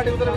Party उधर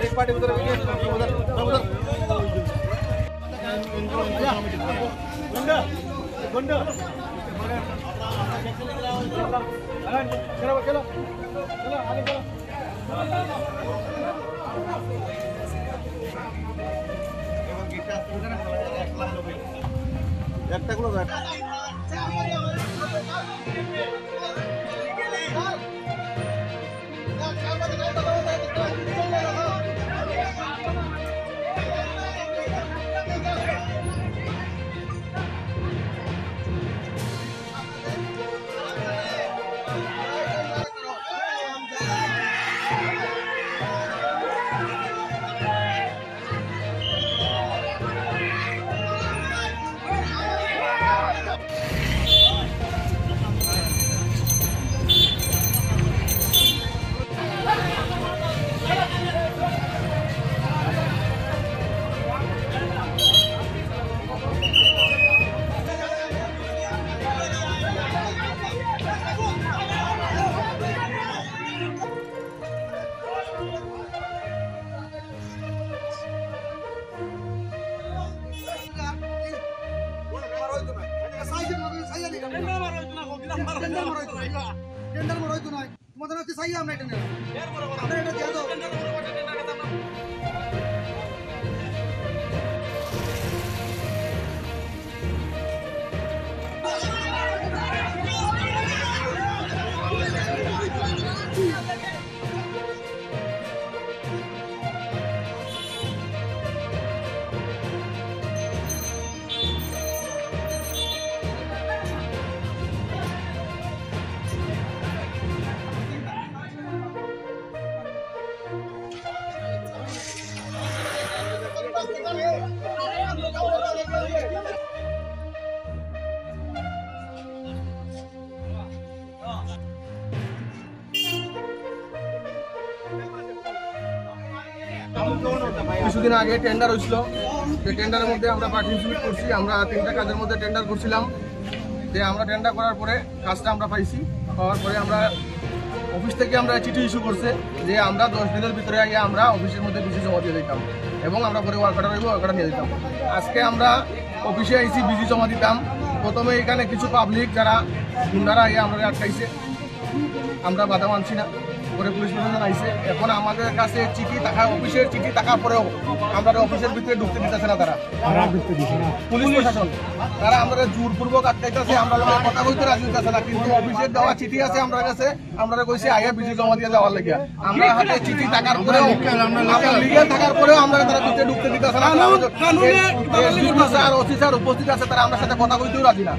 एक party उधर चलो आगे चलो একটা গুলো टेंडर मरोयतो नाही तुम्हाला ते सही आमने टेंडर आपण এটা দিয়ে দাও কিছুদিন আগে টেন্ডার হয়েছিল, সেই টেন্ডারের মধ্যে আমরা পার্টিসিপেট করছি। আমরা 3টা কাজের মধ্যে টেন্ডার করছিলাম। যে আমরা টেন্ডার করার পরে কাজটা আমরা পাইছি। পাওয়ার পরে আমরা অফিস থেকে আমরা চিঠি ইস্যু করছে যে আমরা 10 দিনের ভিতরে আগে আমরা অফিসের মধ্যে বিজি জমা দিয়ে দিতাম এবং আমরা পরে ওয়ার্কার রইব, ওয়ার্কার নিয়ে দিতাম। আজকে আমরা অফিসে আইসি বিজি জমা দিতাম। প্রথমে এখানে কিছু পাবলিক যারা গুন্ডারা আইয়া আমরা আটকাইছে, আমরা বাধা মানছি না। পরে পুলিশ প্রশাসন আইসে। এখন আমাদের কাছে চিঠি থাকা, অফিসের চিঠি থাকার পরেও আমরা অফিসের ভিতরে ঢুকতে দিতেছে না। তারা পুলিশ প্রশাসন তারা আমাদের জোরপূর্বক আটকাইতেছে, আমরা কথা বলতে রাজি হইতেছে না। কিন্তু অফিসের দেওয়া চিঠি আছে আমরা কাছে, আমরা কইছি আইয়া বিজি জমা দিয়ে যাওয়ার লেগে। আমরা হাতে চিঠি থাকার পরেও, লিগেল থাকার পরেও আমরা তারা ভিতরে ঢুকতে দিতেছে না। আর অফিসার উপস্থিত আছে, তারা আমার সাথে কথা বলতেও রাজি না।